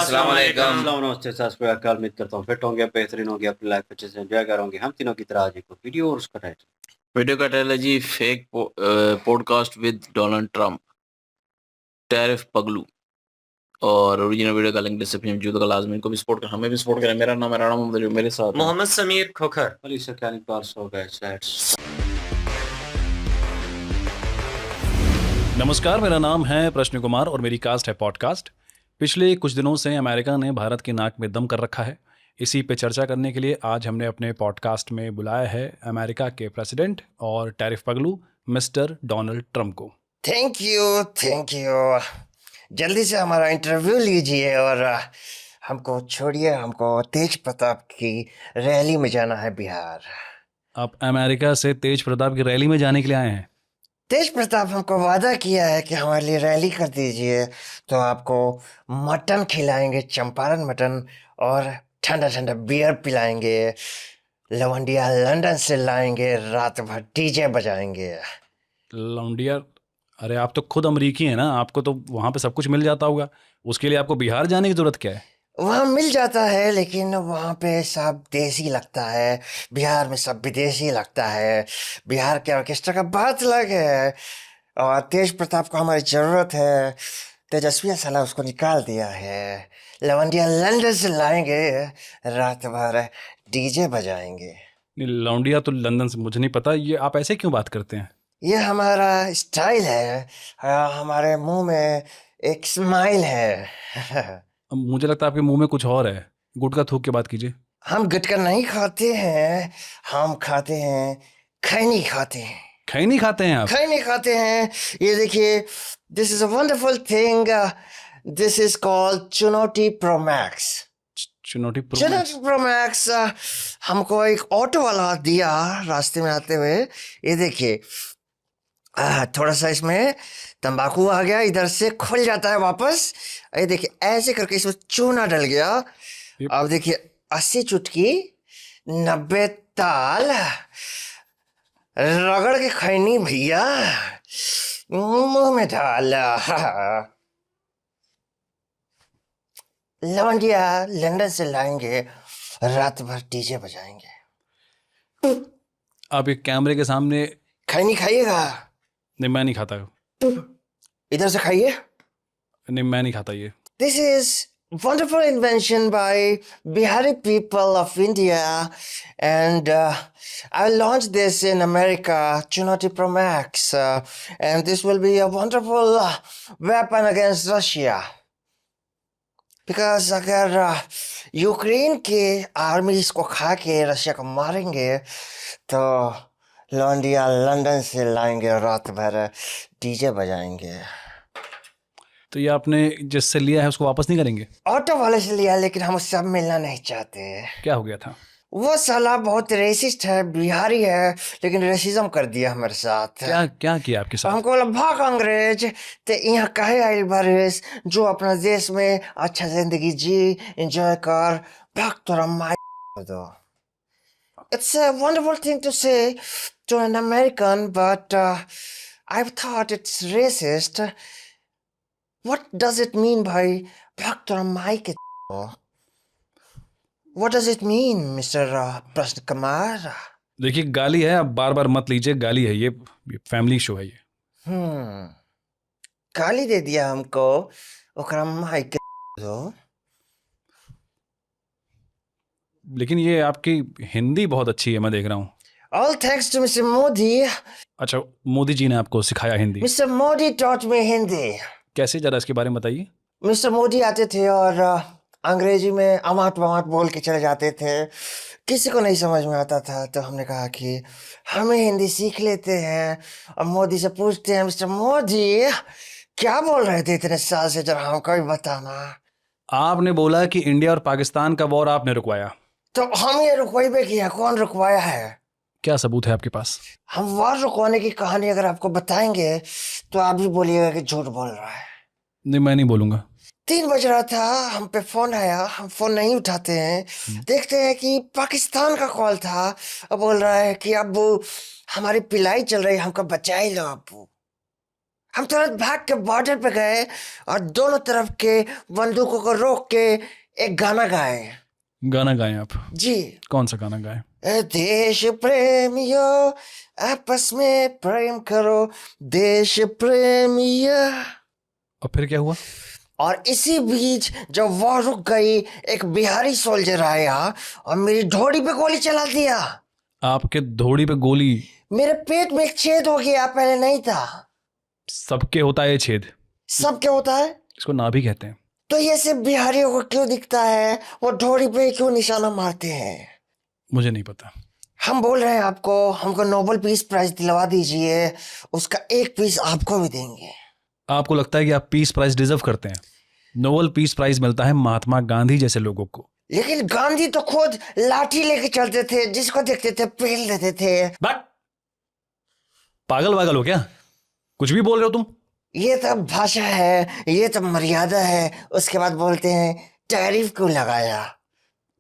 अस्सलाम वालेकुम। नमस्ते, सत श्री अकाल। उम्मीद करता हूँ फिट होंगे, बेहतरीन होंगे, अपनी लाइफ अच्छे से एंजॉय करोगे। हम तीनों की तरह आज एक वीडियो और उसका टाइटल। वीडियो का टाइटल है जी fake podcast with Donald Trump, tariff पगलू। और ओरिजिनल वीडियो का लिंक डिस्क्रिप्शन में मौजूद होगा। लाजमी इनको भी सपोर्ट करें, हमें भी सपोर्ट करें। मेरा नाम है राणा मोहम्मद, जो मेरे साथ है मोहम्मद समीर खोखर। अली सकानी पास हो गए सेट्स। नमस्कार, मेरा नाम है प्रश्न कुमार और मेरी कास्ट है पॉडकास्ट। पिछले कुछ दिनों से अमेरिका ने भारत की नाक में दम कर रखा है। इसी पे चर्चा करने के लिए आज हमने अपने पॉडकास्ट में बुलाया है अमेरिका के प्रेसिडेंट और टैरिफ पगलू मिस्टर डोनाल्ड ट्रम्प को। Thank you. जल्दी से हमारा इंटरव्यू लीजिए और हमको छोड़िए, हमको तेज प्रताप की रैली में जाना है बिहार। आप अमेरिका से तेज प्रताप की रैली में जाने के लिए आए हैं? तेज प्रताप हमको वादा किया है कि हमारे लिए रैली कर दीजिए तो आपको मटन खिलाएंगे, चंपारण मटन, और ठंडा ठंडा बियर पिलाएंगे। लवंडिया लंदन से लाएंगे, रात भर डीजे बजाएंगे। लौंडिया? अरे आप तो खुद अमरीकी हैं ना, आपको तो वहाँ पे सब कुछ मिल जाता होगा। उसके लिए आपको बिहार जाने की ज़रूरत क्या है? वहाँ मिल जाता है, लेकिन वहाँ पे सब देसी लगता है, बिहार में सब विदेशी लगता है। बिहार के ऑर्केस्ट्रा का बात अलग है। और तेज प्रताप को हमारी ज़रूरत है। तेजस्वी साला उसको निकाल दिया है। लवंडिया लंदन से लाएंगे, रात भर डीजे बजाएंगे। नहीं, लौंडिया तो लंदन से मुझे नहीं पता। ये आप ऐसे क्यों बात करते हैं? ये हमारा स्टाइल है। हमारे मुंह में एक स्माइल है। अब मुझे लगता है आपके मुंह में कुछ और है। गुटखा थूक के बात कीजिए। हम गुटखा नहीं खाते हैं, हम खाते हैं खैनी खाते हैं। खैनी खाते हैं आप? खैनी खाते हैं। ये देखिए, this is a wonderful thing. This is called चुनौती प्रो मैक्स। चुनौती प्रो चुनौती प्रो मैक्स हमको एक ऑटो वाला दिया रास्ते में आते हुए। ये देखिए, थोड़ा सा इसमें तंबाकू आ गया, इधर से खुल जाता है वापस। ये देखिए, ऐसे करके इसमें चूना डल गया। अब देखिए, 80 चुटकी 90 ताल रगड़ के खैनी भैया, मुंह में डाल। लवंडिया लंदन से लाएंगे, रात भर डीजे बजाएंगे। आप एक कैमरे के सामने? खैनी खाइएगा? नहीं, मैं नहीं खाता। इधर से खाइए। नहीं, मैं नहीं खाता ये। This is wonderful invention by Bihari people of India, and I'll launch this in America, Chunoti Pro Max, and this will be a wonderful weapon against Russia. Because अगर यूक्रेन के आर्मी इसको खा के रशिया को मारेंगे तो लौंडिया London से लाएंगे, रात भर डीजे बजाएंगे। तो ये आपने जिससे लिया है उसको वापस नहीं करेंगे? ऑटो वाले से लिया, लेकिन हम उससे अब मिलना नहीं चाहते। क्या हो गया था? वो साला बहुत रेसिस्ट है, बिहारी है, लेकिन रेसिज्म कर दिया हमारे साथ। क्या क्या किया आपके साथ? हमको बोला भाग अंग्रेज, ते यहाँ काहे आइल बारिश, जो अपना देश में अच्छा जिंदगी जी, एंजॉय कर, भाग तोरा माय दो। It's a wonderful thing to say to an American, but I thought it's racist. What does it mean by भाग तोरा माय के दो? What does it mean, Mr. प्रश्न कुमार? देखिए, गाली है, आप बार बार मत लीजिए। गाली है, ये फैमिली शो है ये। गाली दे दिया हमको, ओकरा माय के दो। लेकिन ये आपकी हिंदी बहुत अच्छी है, मैं देख रहा हूँ। All thanks to Mr. Modi. अच्छा, मोदी जी ने आपको सिखाया Hindi? Mr. Modi taught me Hindi. कैसे, जरा इसके बारे में बताइए। मिस्टर मोदी आते थे और अंग्रेजी में अमाट बमाट बोल के चले जाते थे, किसी को नहीं समझ में आता था। तो हमने कहा कि हमें हिंदी सीख लेते हैं और मोदी से पूछते हैं, मिस्टर मोदी क्या बोल रहे थे इतने साल से, जरा हमको भी बताना। आपने बोला कि इंडिया और पाकिस्तान का वॉर आपने रुकवाया। तो हम ये रुकवाई किया, कौन रुकवाया है? क्या सबूत है आपके पास? हम वॉर रुकवाने की कहानी अगर आपको बताएंगे तो आप भी बोलिएगा कि झूठ बोल रहा है। नहीं, मैं नहीं बोलूंगा। 3 बज रहा था, हम पे फोन आया, हम फोन नहीं उठाते हैं। देखते हैं कि पाकिस्तान का कॉल था और बोल रहा है कि अब्बू हमारी पिलाई चल रही है, हमको बचा ही लो अब्बू। हम तुरंत भाग के बॉर्डर पे गए और दोनों तरफ के बंदूकों को रोक के एक गाना गाए। गाना गाएं आप? जी। कौन सा गाना गाएं? ए देश प्रेमियों आपस में प्रेम करो, देश प्रेमियों। और फिर क्या हुआ? और इसी बीच जब वॉर रुक गई, एक बिहारी सोल्जर आया और मेरी ढोड़ी पे गोली चला दिया। आपके धोड़ी पे गोली? मेरे पेट में एक छेद हो गया, पहले नहीं था। सबके होता है ये छेद? सब क्या होता है? इसको नाभि कहते हैं। तो ये सिर्फ बिहारियों को क्यों दिखता है? वो ढोड़ी पे क्यों निशाना मारते हैं? मुझे नहीं पता। हम बोल रहे हैं आपको, हमको नोबेल पीस प्राइज दिलवा दीजिए, उसका एक पीस आपको भी देंगे। आपको लगता है कि आप पीस प्राइज डिजर्व करते हैं? नोबेल पीस प्राइज मिलता है महात्मा गांधी जैसे लोगों को। लेकिन गांधी तो खुद लाठी लेके चलते थे, जिसको देखते थे पेल देते थे। बट पागल वागल हो क्या? कुछ भी बोल रहे हो तुम। ये तो भाषा है, ये तो मर्यादा है। उसके बाद बोलते हैं टैरिफ क्यों लगाया?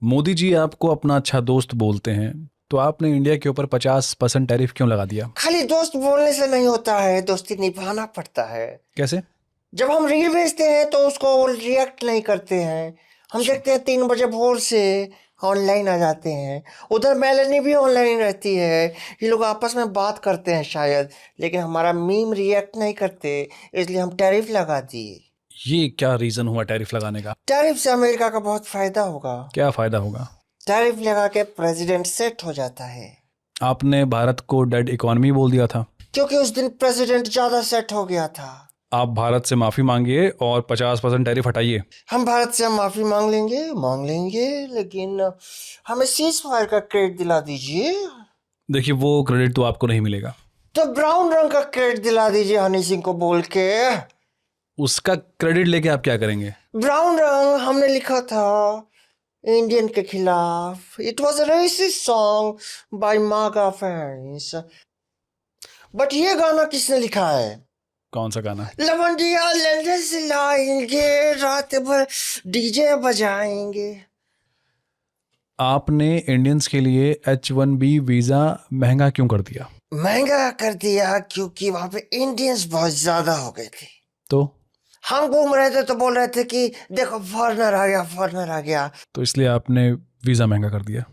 मोदी जी आपको अपना अच्छा दोस्त बोलते हैं, तो आपने इंडिया के ऊपर 50% टैरिफ क्यों लगा दिया? खाली दोस्त बोलने से नहीं होता है, दोस्ती निभाना पड़ता है। कैसे? जब हम रील भेजते हैं तो उसको रिएक्ट नहीं करते हैं। हम देखते हैं 3 बजे भोर से ऑनलाइन आ जाते हैं। उधर मेलनी भी ऑनलाइन रहती है, ये लोग आपस में बात करते हैं शायद, लेकिन हमारा मीम रिएक्ट नहीं करते, इसलिए हम टैरिफ लगा दिए। ये क्या रीजन हुआ टैरिफ लगाने का? टैरिफ से अमेरिका का बहुत फायदा होगा। क्या फायदा होगा? टैरिफ लगा के प्रेसिडेंट सेट हो जाता है। आपने भारत को डेड इकोनॉमी बोल दिया था, क्योंकि उस दिन प्रेसिडेंट ज्यादा सेट हो गया था। आप भारत से माफी मांगिए और 50% टैरिफ हटाइए। हम भारत से माफी मांग लेंगे, लेकिन हमें सीज फायर का क्रेडिट दिला दीजिए। देखिए वो क्रेडिट तो आपको नहीं मिलेगा। तो ब्राउन रंग का क्रेडिट दिला दीजिए हनी सिंह को बोल के। उसका क्रेडिट लेके आप क्या करेंगे? ब्राउन रंग हमने लिखा था इंडियन के खिलाफ। It was a resist song by मागा फैंस। बट ये गाना किसने लिखा है? कौन सा गाना? लवंडिया लंदन से लाएंगे, रात भर डीजे बजाएंगे। आपने इंडियंस के लिए H1B वीजा महंगा क्यों कर दिया? महंगा कर दिया क्योंकि वहां पे इंडियंस बहुत ज्यादा हो गए थे। तो हम घूम रहे थे तो बोल रहे थे कि देखो फॉरेनर आ गया, फॉरेनर आ गया। तो इसलिए आपने वीजा महंगा कर दिया।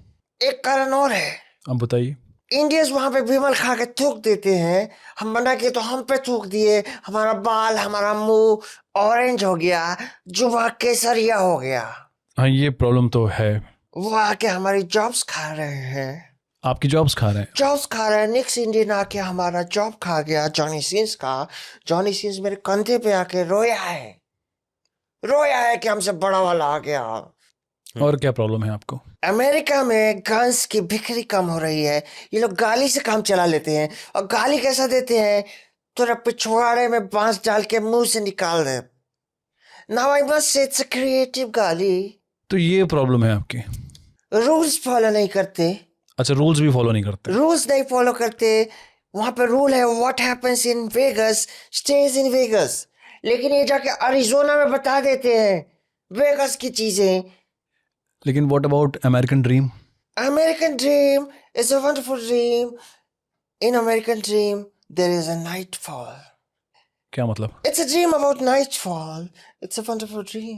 एक कारण और है। अब बताइए। इंडियंस वहां पे विमल खा के थूक देते हैं, हम मना किए तो हम पे थूक दिए। हमारा बाल, हमारा मुंह ऑरेंज हो गया, जुबा केसरिया हो गया। हाँ ये प्रॉब्लम तो है। वो आके हमारी जॉब्स खा रहे हैं। आपकी जॉब्स खा रहे हैं? जॉब्स खा रहे हैं। निक्स इंडियन आके हमारा जॉब खा गया, जॉनी सिंस का। जॉनी सिंस मेरे कंधे पे आके रोया है कि हमसे बड़ा वाला आ गया। और क्या प्रॉब्लम है आपको? अमेरिका में गन्स की बिक्री कम हो रही है। ये लोग गाली से काम चला लेते हैं। और गाली कैसा देते हैं? तेरा पिछवाड़े में बांस डाल के मुंह से निकाल दे। Now I must say it's a creative गाली। तो ये प्रॉब्लम है आपकी? रूल्स फॉलो नहीं करते। अच्छा रूल्स भी फॉलो नहीं करते? रूल्स नहीं फॉलो करते। वहां पे रूल है what happens in Vegas stage in Vegas, लेकिन ये जाके अरिजोना में बता देते हैं वेगस की चीजें। लेकिन what about American dream? American dream is a wonderful dream. In American dream, there is a nightfall. क्या मतलब? It's a dream about nightfall. It's a wonderful dream.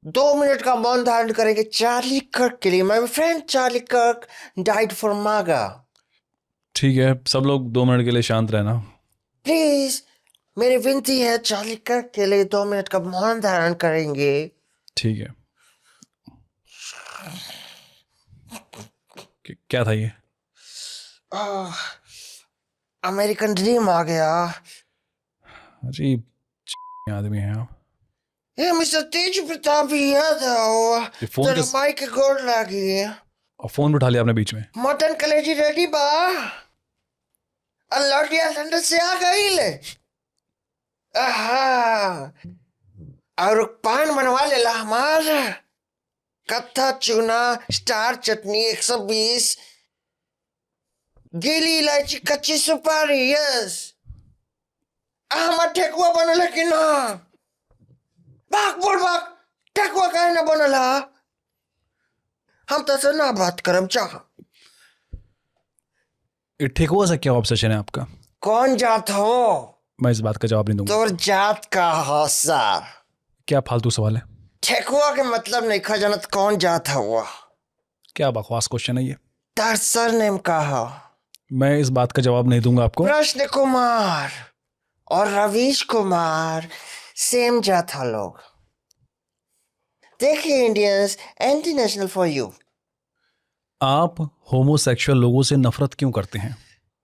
2 minute का मौन धारण करेंगे चार्ली कर्क के लिए। My friend Charlie Kirk died for MAGA. ठीक है, सब लोग 2 मिनट के लिए शांत रहना। Please, मेरी विनती है चार्ली कर्क के लिए 2 मिनट का मौन धारण करेंगे। ठीक है। क्या था ये? अमेरिकन ड्रीम आ गया। अजीब आदमी है आप। ये मिस्टर तेज प्रताप याद आओ। ये फोन तेरा किस- माइक गोड़ लगी। और फोन भी उठा लिया आपने बीच में। मटन कलेजी रेडी बा। लौटिया लंदन से आ गई ले। और पान बनवा लेला हमार। कत्था चूना स्टार चटनी 120, गीली इलायची कच्ची सुपारी। यस हमार ठेकुआ बनल कि ना? भाग बोल भाग, ठेकुआ काहे ना बनल? हम तो ना बात करम चाह। ठेकुआ से क्या ऑब्सेशन है आपका? कौन जात हो? मैं इस बात का जवाब नहीं दूंगा। तोर जात का हौसा क्या फालतू सवाल है? ठेकुआ के मतलब नहीं खा जानत कौन जात हुआ? क्या बकवास क्वेश्चन है ये? तार सरनेम का हो? मैं इस बात का जवाब नहीं दूंगा आपको। प्रश्न कुमार और रवीश कुमार सेम जात हो लोग। देखिए Indians, anti national for you. आप होमोसेक्सुअल लोगों से नफरत क्यों करते हैं?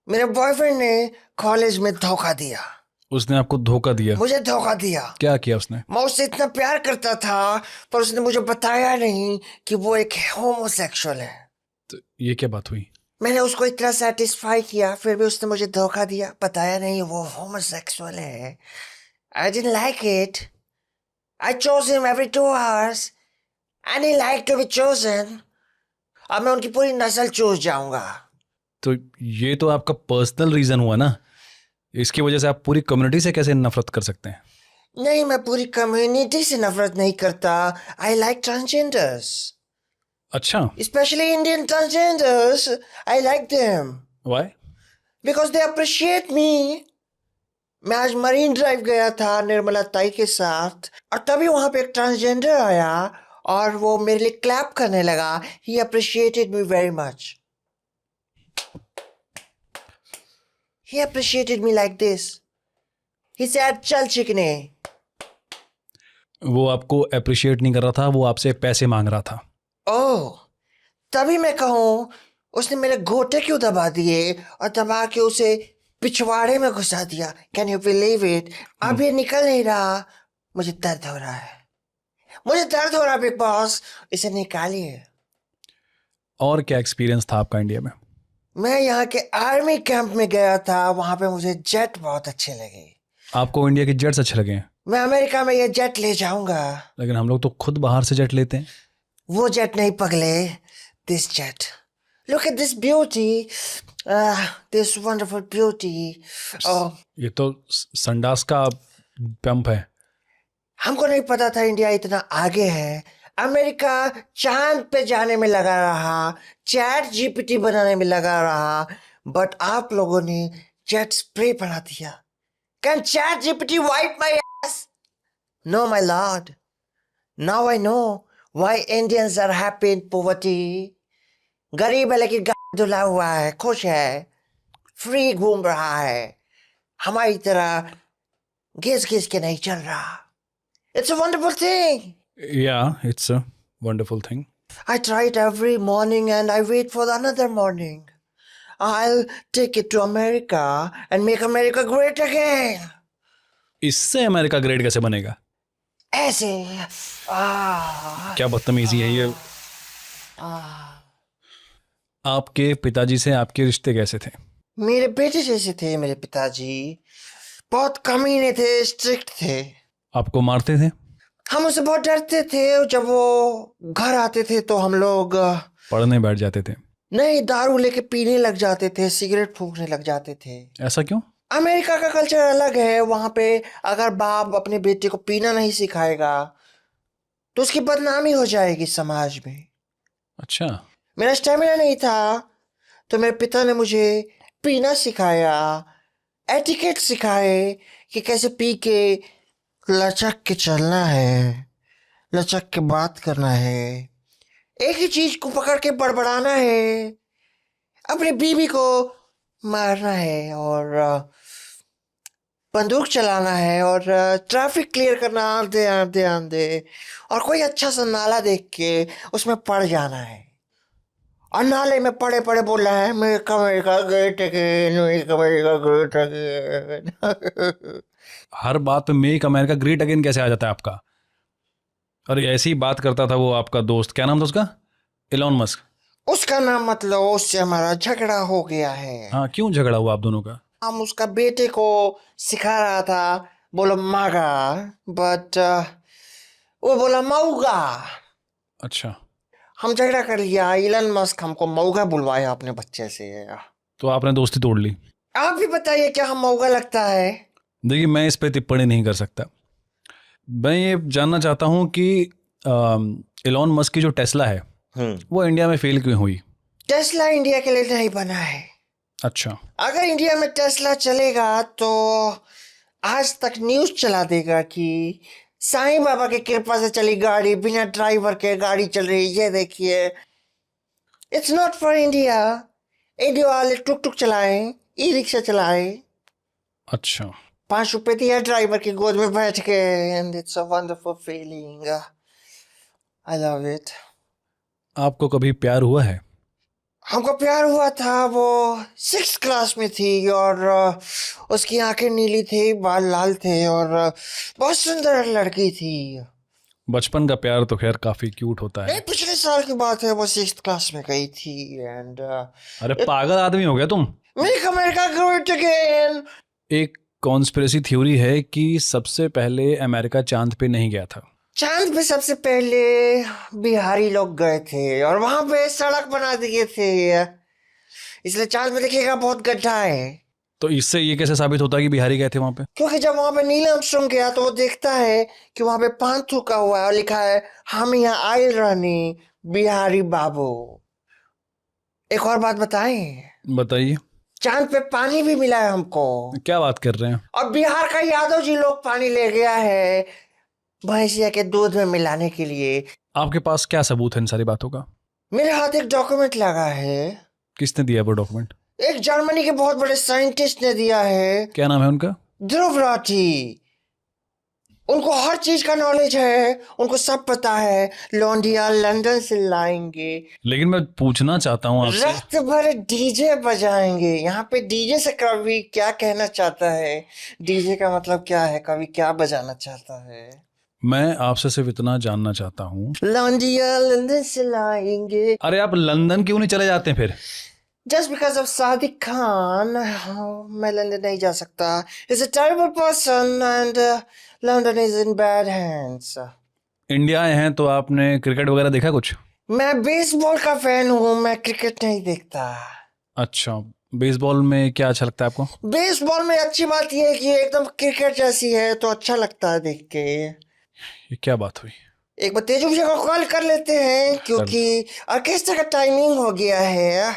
मेरे बॉयफ्रेंड ने कॉलेज में धोखा दिया, उसने आपको धोखा दिया? मुझे धोखा दिया। क्या किया उसने? मैं उससे इतना प्यार करता था पर उसने मुझे बताया नहीं कि वो एक होमोसेक्सुअल है। तो ये क्या बात हुई? मैंने उसको इतना सेटिस्फाई किया फिर भी उसने मुझे धोखा दिया, बताया नहीं वो होमोसेक्सुअल है। I didn't like it. I chose him every 2 hours and he liked to be chosen. अब मैं उनकी पूरी नस्ल चूस जाऊंगा। तो ये तो आपका पर्सनल रीजन हुआ ना, इसकी वजह से आप पूरी कम्युनिटी से कैसे नफरत कर सकते हैं? नहीं, मैं पूरी कम्युनिटी से नफरत नहीं करता। I like transgenders. अच्छा, Especially Indian transgenders. I like them. Why? Because they appreciate me. मैं आज मरीन ड्राइव गया था निर्मला ताई के साथ और तभी वहां पे एक ट्रांसजेंडर आया और वो मेरे लिए क्लैप करने लगा। He appreciated me very much. He appreciated me like this. He said, "चल चिकने." वो आपको अप्रिशिएट नहीं कर रहा था, वो आपसे पैसे मांग रहा था। ओह, तभी मैं कहूँ उसने मेरे घोटे क्यों दबा दिए और दबा के उसे पिछवाड़े में घुसा दिया। Can you believe it? अब ये निकल नहीं रहा, मुझे दर्द हो रहा है, मुझे दर्द हो रहा है बिग बॉस, इसे निकालिए। और क्या एक्सपीरियंस था आपका इंडिया में? मैं यहाँ के आर्मी कैंप में गया था, वहां पे मुझे जेट बहुत अच्छे लगे। आपको इंडिया के जेट्स अच्छे लगे हैं? मैं अमेरिका में ये जेट ले जाऊंगा। लेकिन हम लोग तो खुद बाहर से जेट लेते हैं। वो जेट नहीं पगले, this jet. Look at this beauty, this wonderful beauty. ये तो संडास का पंप है। हमको नहीं पता था इंडिया इतना आगे है। अमेरिका चांद पे जाने में लगा रहा, चैट जीपीटी बनाने में लगा रहा, बट आप लोगों ने जेट स्प्रे बना दिया। Can chat GPT wipe my ass? No my lord, now I know why Indians are happy in poverty. गरीब है लेकिन धुला हुआ है, खुश है, फ्री घूम रहा है, हमारी तरह घिस घिस के नहीं चल रहा। It's a wonderful thing. Yeah, it's a wonderful thing. I try it every morning and I wait for another morning. I'll take it to America and make America great again. इससे अमेरिका ग्रेट कैसे बनेगा? ऐसे क्या बदतमीजी है ये। आपके पिताजी से आपके रिश्ते कैसे थे? मेरे बेटे जैसे थे मेरे पिताजी, बहुत कमीने थे, स्ट्रिक्ट थे। आपको मारते थे? हम उससे बहुत डरते थे। जब वो घर आते थे तो हम लोग पढ़ने बैठ जाते थे? नहीं, दारू लेके पीने लग जाते थे, सिगरेट फूकने लग जाते थे। ऐसा क्यों? अमेरिका का कल्चर अलग है। वहां पे अगर बाप अपने बेटे को पीना नहीं सिखाएगा तो उसकी बदनामी हो जाएगी समाज में। अच्छा, मेरा स्टेमिना नहीं था तो मेरे पिता ने मुझे पीना सिखाया, एटिकेट सिखाए कि कैसे पी के लचक के चलना है, लचक के बात करना है, एक ही चीज को पकड़ के बड़बड़ाना है, अपनी बीवी को मारना है और बंदूक चलाना है और ट्रैफिक क्लियर करना आंधे आंधे आंधे, और कोई अच्छा सा नाला देख के उसमें पड़ जाना है। और नाले में पड़े पड़े बोला है, make America great again, make America great again. हर बात पे मेक अमेरिका ग्रेट अगेन कैसे आ जाता है आपका? और ऐसी बात करता था वो आपका दोस्त, क्या नाम था उसका? Elon Musk. उसका नाम मत लो, उससे हमारा झगड़ा हो गया है। हाँ, क्यों झगड़ा हुआ आप दोनों का? हम उसका बेटे को सिखा रहा था बोलो मागा, बट वो बोला मऊगा। अच्छा, हम झगड़ा कर लिया। इलन मस्क हमको मऊगा बुलवाया अपने बच्चे से। तो आपने दोस्ती तोड़ ली। आप भी बताइए क्या हम मऊगा लगता है? देखिए, मैं इस पे टिप्पणी नहीं कर सकता। मैं ये जानना चाहता हूँ कि इलॉन मस्क की जो टेस्ला है वो इंडिया में फेल क्यों हुई? टेस्ला इंडिया के लिए नहीं बना है। अच्छा, अगर इंडिया में टेस्ला चलेगा तो आज तक न्यूज चला देगा कि साईं बाबा की कृपा से चली गाड़ी, बिना ड्राइवर के गाड़ी चल रही, ये देखिए। It's not for India. India वाले टुक टुक चलाएं, ई रिक्शा चलाएं, अच्छा, 5 रुपए दिया ड्राइवर की गोद में बैठ के, and it's a wonderful feeling. I love it. आपको कभी प्यार हुआ है? हमको प्यार हुआ था, वो 6th क्लास में थी, और उसकी आंखें नीली थी, बाल लाल थे, और बहुत सुंदर लड़की थी। बचपन का प्यार तो खैर काफी क्यूट होता नहीं, है। पिछले साल की बात है, वो 6th क्लास में गई थी, एंड अरे पागल आदमी हो गया तुम। Make America great again. एक कॉन्स्पिरेसी थ्योरी है कि सबसे पहले अमेरिका चांद पे नहीं गया था। चांद पे सबसे पहले बिहारी लोग गए थे, और वहां पे सड़क बना दिए थे, इसलिए चांद पे देखिएगा बहुत गड्ढा है। तो इससे ये कैसे साबित होता है कि बिहारी गए थे वहां पे? क्योंकि जब वहां पे नील आर्मस्ट्रांग गया तो वो देखता है कि वहां पे पान थूका हुआ है और लिखा है, हम यहाँ आए रहने बिहारी बाबू। एक और बात बताएं, बताइए। चांद पे पानी भी मिला है हमको, क्या बात कर रहे हैं? और बिहार का यादव जी लोग पानी ले गया है भैंसिया के दूध में मिलाने के लिए। आपके पास क्या सबूत है इन सारी बातों का? मेरे हाथ एक डॉक्यूमेंट लगा है, किसने दिया वो डॉक्यूमेंट? एक जर्मनी के बहुत बड़े साइंटिस्ट ने दिया है, क्या नाम है उनका? ध्रुव राठी। उनको हर चीज का नॉलेज है, उनको सब पता है। लौंडिया लंदन से लाएंगे, लेकिन मैं पूछना चाहता हूँ आपसे। रात भर डीजे बजाएंगे। यहाँ पे डीजे से कवि क्या कहना चाहता है, डीजे का मतलब क्या है, कवि क्या बजाना चाहता है। मैं आपसे सिर्फ इतना जानना चाहता हूँ, लौंडिया लंदन से लाएंगे। अरे आप लंदन क्यों नहीं चले जाते फिर? Just because of Sadiq Khan, मैं लंदन नहीं जा सकता। Is a terrible person, and London is in bad hands. India आए हैं तो आपने क्रिकेट वगैरह देखा कुछ? मैं बेसबॉल का फैन हूँ, मैं क्रिकेट नहीं देखता। अच्छा, बेसबॉल में क्या अच्छा लगता है आपको? बेसबॉल में अच्छी बात यह है कि ये एकदम क्रिकेट जैसी है, तो अच्छा लगता है देख के। ये क्या बात हुई? एक बार तेजू भैया को कॉल कर लेते हैं, क्योंकि ऑर्केस्ट्रा का टाइमिंग हो गया है।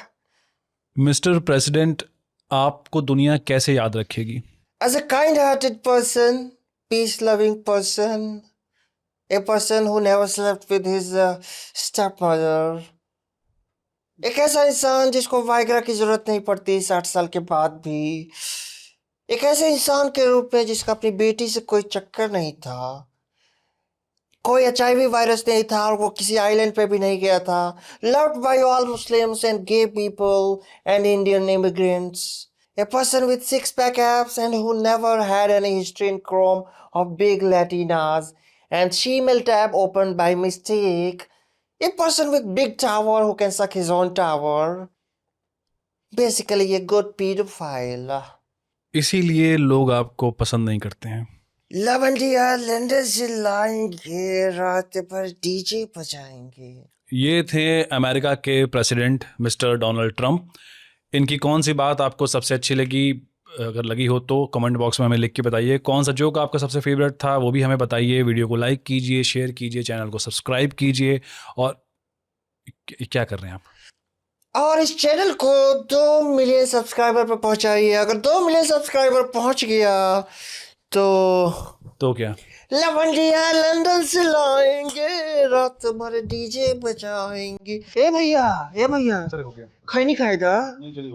मिस्टर प्रेसिडेंट, आपको दुनिया कैसे याद रखेगी? As a kind hearted person, peace loving person, a person who never slept with his step mother, एक ऐसा इंसान जिसको वाइग्रा की जरूरत नहीं पड़ती 60 साल के बाद भी, एक ऐसे इंसान के रूप में जिसका अपनी बेटी से कोई चक्कर नहीं था, कोई HIV वायरस नहीं था, और वो किसी आइलैंड पे भी नहीं गया था, loved by all Muslims and gay people and Indian immigrants, a person with six-pack abs and who never had any history in Chrome of big Latinas and Gmail tab opened by mistake, a person with big tower who can suck his own tower, basically a good pedophile. इसीलिए लोग आपको पसंद नहीं करते हैं। लवंडिया London से लाएंगे, रात भर डीजे बजाएंगे। ये थे अमेरिका के प्रेसिडेंट मिस्टर डोनाल्ड ट्रंप। इनकी कौन सी बात आपको सबसे अच्छी लगी? अगर लगी हो तो कमेंट बॉक्स में हमें लिख के बताइए। कौन सा जोक आपका सबसे फेवरेट था वो भी हमें बताइए। वीडियो को लाइक कीजिए, शेयर कीजिए, चैनल को सब्सक्राइब कीजिए। और क्या कर रहे हैं आप? और इस चैनल को 2 मिलियन सब्सक्राइबर पर पहुंचाइए। अगर 2 मिलियन सब्सक्राइबर पहुंच गया तो क्या? लवंडिया लंदन से लाएंगे, रात भर डीजे बजाएंगे। ए भैया, ए भैया, हो गया। खैनी खाएगा?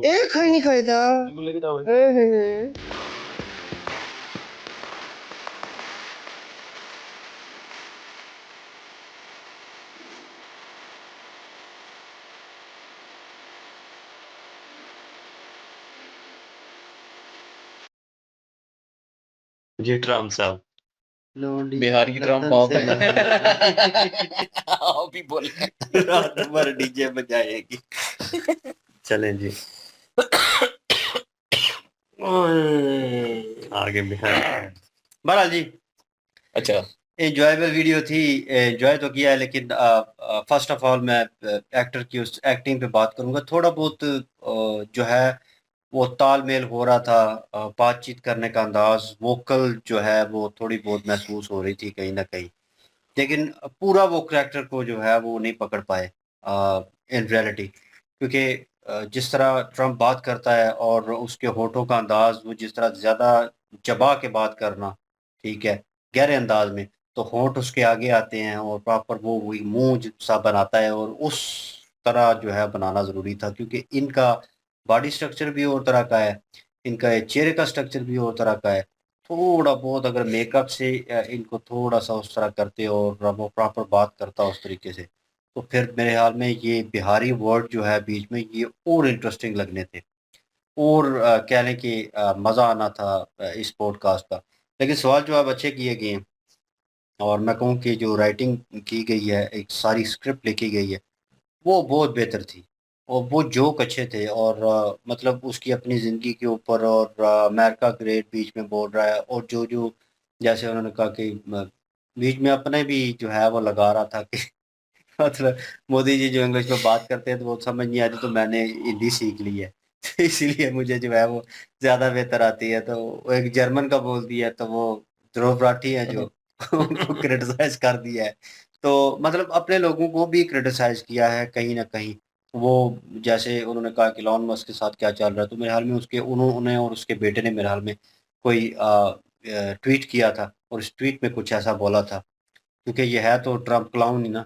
ए खैनी खाएगा? ए जी ट्रम्प साहब, बिहारी ट्रम्प लंदन से आप भी बोले रात भर डीजे बजाएगी। चलें जी, आगे बिहार। बहरहाल जी, अच्छा एंजॉयबल वीडियो थी, एंजॉय तो किया है, लेकिन फर्स्ट ऑफ ऑल मैं एक्टर की उस एक्टिंग पे बात करूंगा। थोड़ा बहुत जो है वो तालमेल हो रहा था, बातचीत करने का अंदाज, वोकल जो है वो थोड़ी बहुत महसूस हो रही थी कहीं ना कहीं, लेकिन पूरा वो करैक्टर को जो है वो नहीं पकड़ पाए इन रियलिटी। क्योंकि जिस तरह ट्रम्प बात करता है और उसके होठों का अंदाज, वो जिस तरह ज़्यादा चबा के बात करना, ठीक है, गहरे अंदाज में, तो होंठ उसके आगे आते हैं और प्रॉपर वो वही मुंह सा बनाता है, और उस तरह जो है बनाना ज़रूरी था, क्योंकि इनका बॉडी स्ट्रक्चर भी और तरह का है, इनका चेहरे का स्ट्रक्चर भी और तरह का है। थोड़ा बहुत अगर मेकअप से इनको थोड़ा सा उस तरह करते और वो प्रॉपर बात करता उस तरीके से, तो फिर मेरे ख्याल में ये बिहारी वर्ड जो है बीच में ये और इंटरेस्टिंग लगने थे, और कह लें कि मज़ा आना था इस पॉडकास्ट का। लेकिन सवाल जवाब अच्छे किए गए हैं, और मैं कहूँ कि जो राइटिंग की गई है, एक सारी स्क्रिप्ट लिखी गई है, वो बहुत बेहतर थी, और वो जोक अच्छे थे, और मतलब उसकी अपनी ज़िंदगी के ऊपर, और अमेरिका ग्रेट बीच में बोल रहा है, और जो जैसे उन्होंने कहा कि बीच में अपने भी जो है वो लगा रहा था कि मतलब मोदी जी जो इंग्लिश में बात करते हैं तो वो समझ नहीं आती, तो मैंने हिंदी सीख ली है तो इसीलिए मुझे जो है वो ज़्यादा बेहतर आती है। तो वो एक जर्मन का बोल दिया, तो वो ध्रुव राठी है जो उनको क्रिटिसाइज कर दिया है। तो मतलब अपने लोगों को भी क्रिटिसाइज किया है कहीं न कहीं। वो जैसे उन्होंने कहा कि इलॉन मस्क के साथ क्या चल रहा है, तो मेरे ख़्याल में उसके उन्होंने और उसके बेटे ने मेरे ख़्याल में कोई ट्वीट किया था, और इस ट्वीट में कुछ ऐसा बोला था, क्योंकि ये है तो ट्रम्प क्लाउन ही ना,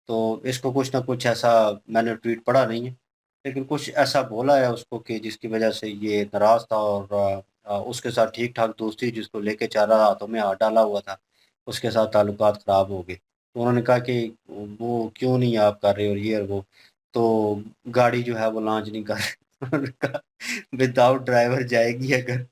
तो इसको कुछ ना कुछ ऐसा, मैंने ट्वीट पढ़ा नहीं है, लेकिन कुछ ऐसा बोला है उसको कि जिसकी वजह से ये नाराज़ था, और उसके साथ ठीक-ठाक दोस्ती जिसको लेके चारा हाथों में हाथ डाला हुआ था, उसके साथ ताल्लुकात ख़राब हो गए। तो उन्होंने कहा कि वो क्यों नहीं आप कर रहे और ये और वो, तो गाड़ी जो है वो लॉन्च नहीं कर रहे। उन्होंने कहा विदाउट ड्राइवर जाएगी अगर,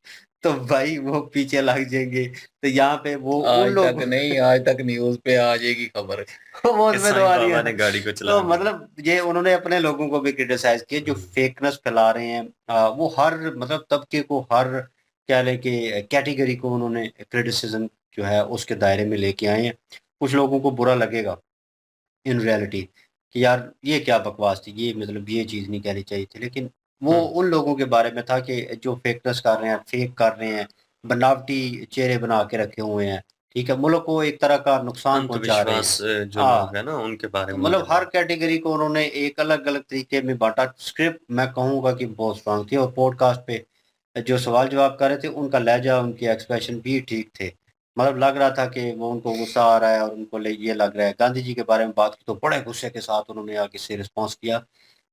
तो भाई वो पीछे लग जाएँगे। तो यहाँ पे वो उन आज तक लोग नहीं, आज तक न्यूज़ पे आ जाएगी खबर वो कि उसमें तो साईं आ रही है बाबा ना। ने गाड़ी को तो चला दिया। मतलब ये उन्होंने अपने लोगों को भी क्रिटिसाइज़ किया जो फेकनेस फैला रहे हैं। वो हर मतलब तबके को, हर कह लें कि कैटेगरी को उन्होंने क्रिटिसिज़्म जो है उसके दायरे में लेके आए हैं। कुछ लोगों को बुरा लगेगा इन रियलिटी कि यार ये क्या बकवास थी, ये मतलब ये चीज़ नहीं कहनी चाहिए थी। लेकिन वो उन लोगों के बारे में था कि जो फेकनेस कर रहे हैं, फेक कर रहे हैं, बनावटी चेहरे बना के रखे हुए हैं, ठीक है? मुल्क को एक तरह का नुकसान पहुँचा रहे हैं। अंधविश्वास जो लोग हाँ। हैं ना उनके बारे तो में ये मतलब हर बात। कैटेगरी को उन्होंने एक अलग-अलग तरीके में बाँटा। स्क्रिप्ट मैं कहूँगा कि बहुत स्ट्रॉन्ग थी, और पॉडकास्ट पे जो सवाल-जवाब कर रहे थे, उनका लहज़ा, उनके एक्सप्रेशन भी ठीक थे। मतलब लग रहा था कि वो उनको गुस्सा आ रहा है, और उनको ये लग रहा है। गांधी जी के बारे में बात की तो बड़े गुस्से के साथ उन्होंने आगे से रिस्पॉन्स किया,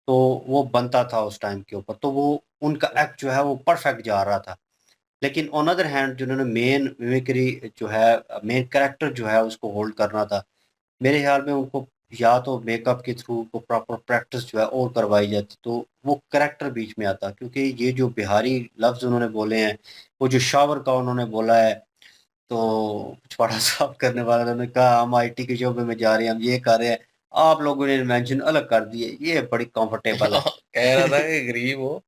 तो वो बनता था उस टाइम के ऊपर। तो वो उनका एक्ट जो है वो परफेक्ट जा रहा था। लेकिन ऑन अदर हैंड जिन्होंने मेन मिमिक्री जो है, मेन कैरेक्टर जो है उसको होल्ड करना था, मेरे ख्याल में उनको या तो मेकअप के थ्रू को प्रॉपर प्रैक्टिस जो है और करवाई जाती, तो वो करैक्टर बीच में आता। क्योंकि ये जो बिहारी लफ्ज़ उन्होंने बोले हैं, वो जो शावर का उन्होंने बोला है, तो पिछवाड़ा साफ करने वाला उन्होंने कहा हम आईटी के शोबे में जा रहे हैं, हम ये कर रहे हैं, आप लोगों ने इन्वेंशन अलग कर दिए, ये बड़ी कंफर्टेबल है। कह रहा था कि गरीब हो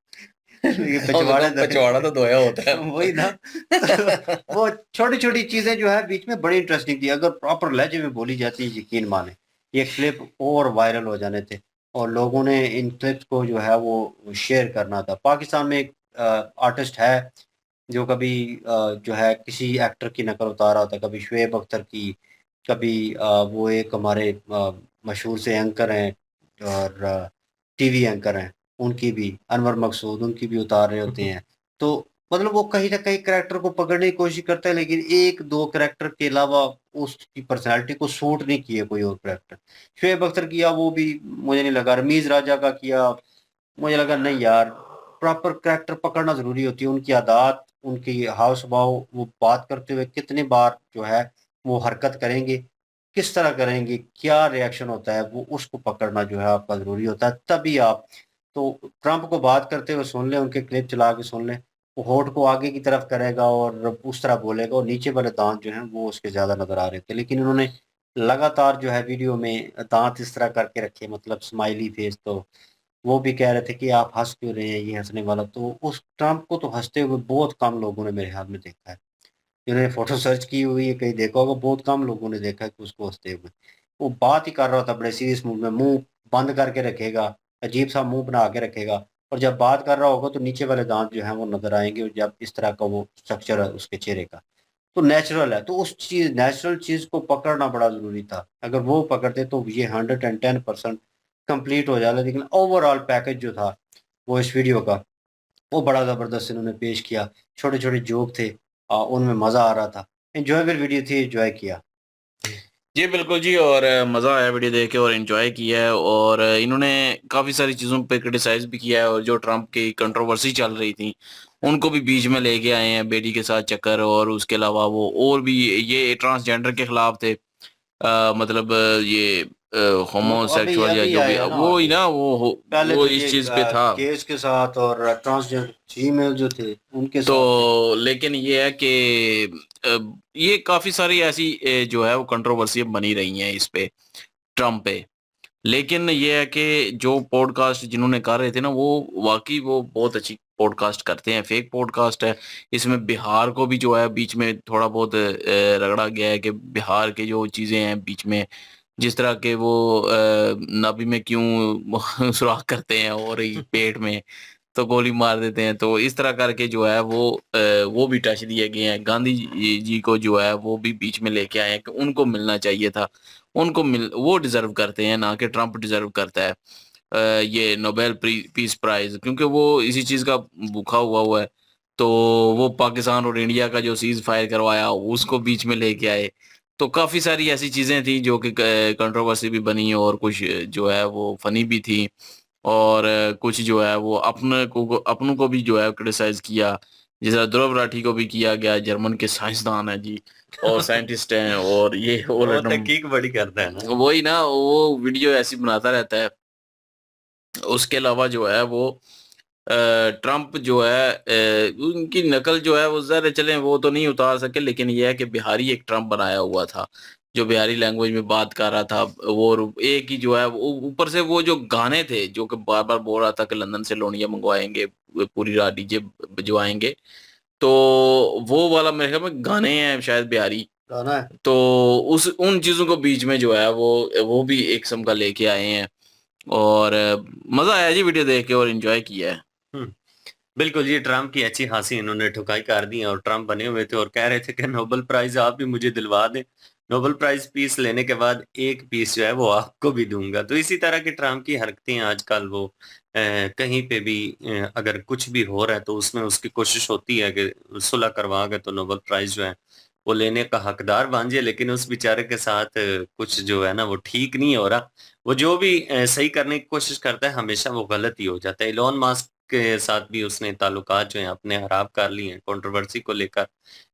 ये कम से पिछवाड़े कम पिछवाड़ा तो धोया होता है। वही ना। तो वो छोटी-छोटी चीज़ें जो है बीच में बड़ी इंटरेस्टिंग थी। अगर प्रॉपर लहजे में बोली जाती है, यकीन मानें, ये क्लिप और वायरल हो जाने थे, और लोगों ने इन क्लिप्स को जो है वो शेयर करना था। पाकिस्तान में एक आर्टिस्ट है जो कभी जो है किसी एक्टर की नकल उतारा होता है, कभी शुएब अख्तर की, कभी वो एक हमारे मशहूर से एंकर हैं, और टीवी एंकर हैं, उनकी भी, अनवर मकसूद, उनकी भी उतार रहे होते हैं। तो मतलब वो कहीं न कहीं करैक्टर को पकड़ने की कोशिश करता है, लेकिन 1-2 करैक्टर के अलावा उसकी पर्सनैलिटी को सूट नहीं किए कोई और करैक्टर। शुएब अख्तर किया वो भी मुझे नहीं लगा, रमीज़ राजा का किया, मुझे लगा नहीं यार, प्रॉपर करैक्टर पकड़ना ज़रूरी होती है। उनकी आदत, उनकी हाव-भाव, वो बात करते हुए कितनी बार जो है वो हरकत करेंगे, किस तरह करेंगे, क्या रिएक्शन होता है, वो उसको पकड़ना जो है आपका ज़रूरी होता है। तभी आप तो ट्रम्प को बात करते हुए सुन लें, उनके क्लिप चला के सुन लें, वो होठ को आगे की तरफ करेगा और उस तरह बोलेगा, और नीचे वाले दाँत जो हैं वो उसके ज़्यादा नज़र आ रहे थे। लेकिन उन्होंने लगातार जो है वीडियो में दाँत इस तरह करके रखे, मतलब स्माइली फेस, तो वो भी कह रहे थे कि आप हँस क्यों रहे हैं, ये हँसने वाला। तो उस ट्रम्प को तो हँसते हुए बहुत कम लोगों ने मेरे ख्याल में देखा है। जिन्होंने फ़ोटो सर्च की हुई है, कहीं देखा होगा, बहुत कम लोगों ने देखा है कि उसको हँसते हुए। वो बात ही कर रहा होता बड़े सीरियस मूड में, मुँह बंद करके रखेगा, अजीब-सा मुँह बना के रखेगा, और जब बात कर रहा होगा तो नीचे वाले दाँत जो हैं वो नज़र आएँगे, और जब इस तरह का वो स्ट्रक्चर है उसके चेहरे का। तो नेचुरल है, तो उस चीज़ नेचुरल चीज़ को पकड़ना बड़ा ज़रूरी था। अगर वो पकड़ते तो ये 110% कंप्लीट हो जाता। लेकिन ओवरऑल पैकेज जो था, वो इस वीडियो का, वो बड़ा ज़बरदस्त इन्होंने पेश किया। छोटे-छोटे जोक थे, उनमें मज़ा आ रहा था। एंजॉयबल वीडियो थी, एंजॉय किया। जी बिल्कुल जी, और मज़ा आया वीडियो देख के और इन्जॉय किया है। और इन्होंने काफ़ी सारी चीज़ों पे क्रिटिसाइज़ भी किया है, और जो ट्रम्प की कंट्रोवर्सी चल रही थी उनको भी बीच में लेके आए हैं, बेटी के साथ चक्कर, और उसके अलावा वो और भी ये ट्रांसजेंडर के खिलाफ थे। मतलब ये वो अभी होमोसेक्सुअल या अभी जो भी आए हैं ना वो ही आगे। ना पहले वो तो इस ये चीज़ पे था। गेज के साथ और ट्रांसजेंडर फीमेल जो थे उनके साथ थे। तो लेकिन ये है कि ये काफ़ी सारी ऐसी जो है वो कंट्रोवर्सी बनी रही हैं इस पे, ट्रम्प पे। लेकिन ये है कि जो पॉडकास्ट जिन्होंने कर रहे थे ना, वो वाक़ई वो बहुत अच्छी पॉडकास्ट करते हैं। फेक पॉडकास्ट है। इसमें बिहार को भी जो है बीच में थोड़ा बहुत रगड़ा गया है कि बिहार के जो चीज़ें हैं बीच में, जिस तरह के वो नाभि में क्यों सुराख करते हैं और ये पेट में तो गोली मार देते हैं। तो इस तरह करके जो है वो भी टच दिए गए हैं। गांधी जी को जो है वो भी बीच में लेके आए हैं कि उनको मिलना चाहिए था। वो डिज़र्व करते हैं, ना कि ट्रम्प डिज़र्व करता है ये नोबेल पीस प्राइज़, क्योंकि वो इसी चीज़ का भूखा हुआ है। तो वो पाकिस्तान और इंडिया का जो सीज़ फायर करवाया उसको बीच में लेके आए। तो काफ़ी सारी ऐसी चीज़ें थी जो कि कंट्रोवर्सी भी बनी, और कुछ जो है वो फ़नी भी थी। और कुछ जो है वो अपनों को भी जो है क्रिटिसाइज़ किया। जिस तरह ध्रुव राठी को भी किया गया, जर्मन के साइंसदान हैं जी, और साइंटिस्ट हैं, और ये वो वो लटम तहकीक बड़ी करता है ना। वही ना, वो वीडियो ऐसी बनाता रहता है। उसके अलावा जो है वो ट्रम्प जो है उनकी नकल जो है वो ज़रा चलें वो तो नहीं उतार सके, लेकिन ये है कि बिहारी एक ट्रम्प बनाया हुआ था, जो बिहारी लैंग्वेज में बात कर रहा था। वो एक ही जो है वो ऊपर से वो जो गाने थे जो कि बार-बार बोल रहा था कि लंदन से लोनिया मंगवाएँगे, पूरी रात डीजे बजवाएँगे। तो वो वाला मेरे ख्याल में गाने हैं शायद बिहारी। गाना है। तो उस उन चीज़ों को बीच में जो है वो भी एक किस्म का लेके आए हैं। और मज़ा आया जी वीडियो देख के, और एन्जॉय किया है। हुँ। बिल्कुल, ये ट्रम्प की अच्छी खासी इन्होंने ठुकाई कर दी और ट्रम्प बने हुए थे और कह रहे थे कि नोबेल प्राइज़ आप भी मुझे दिलवा दें। नोबेल प्राइज़ पीस लेने के बाद एक पीस जो है वो आपको भी दूँगा। तो इसी तरह की ट्रम्प की हरकतें आजकल वो कहीं पे भी अगर कुछ भी हो रहा है तो उसमें उसकी कोशिश होती है कि सुलह करवा के तो नोबेल प्राइज़ जो है वो लेने का हकदार बन जाए, लेकिन उस बेचारे के साथ कुछ जो है ना वो ठीक नहीं हो रहा। वो जो भी सही करने की कोशिश करता है हमेशा वो गलत ही हो जाता है। इलॉन मस्क के साथ भी उसने ताल्लुकात जो हैं अपने खराब कर लिए हैं कंट्रोवर्सी को लेकर।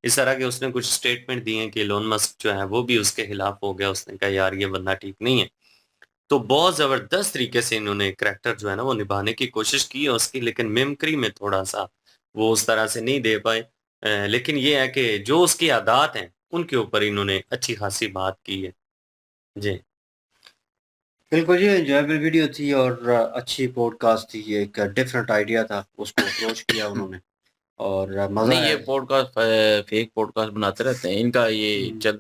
इस तरह के उसने कुछ स्टेटमेंट दिए हैं कि इलॉन मस्क जो है वो भी उसके खिलाफ हो गया। उसने कहा यार ये बंदा ठीक नहीं है। तो बहुत ज़बरदस्त तरीके से इन्होंने करैक्टर जो है ना वो निभाने की कोशिश की है उसकी, लेकिन मिमिक्री में थोड़ा-सा वो उस तरह से नहीं दे पाए। लेकिन ये है कि जो उसकी आदात हैं उनके ऊपर इन्होंने अच्छी खासी बात की है। जी। बिल्कुल जी, एन्जॉयबल वीडियो थी और अच्छी पॉडकास्ट थी। ये एक डिफरेंट आइडिया था, उसको अप्रोच किया उन्होंने और मज़ा नहीं, आया। ये पॉडकास्ट फेक पॉडकास्ट बनाते रहते हैं। इनका ये हुँ।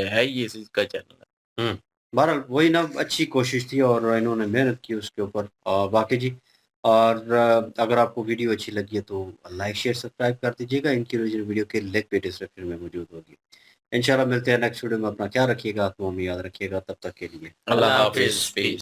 है ही इस चीज़ का चैनल है। हुँ। बहरहाल वही ना अच्छी कोशिश थी और इन्होंने मेहनत की उसके ऊपर बाकी जी। और अगर आपको वीडियो अच्छी लगी है तो लाइक, शेयर, सब्सक्राइब कर दीजिएगा। इनकी ओरिजिनल वीडियो के लिंक भी डिस्क्रिप्शन में मौजूद होगी। इंशाल्लाह मिलते हैं नेक्स्ट वीडियो में। अपना ख्याल रखिएगा, दुआ में याद रखिएगा। तब तक के लिए अल्लाह अल्लाह हाफ़िज़। हाफ़िज़। पीस।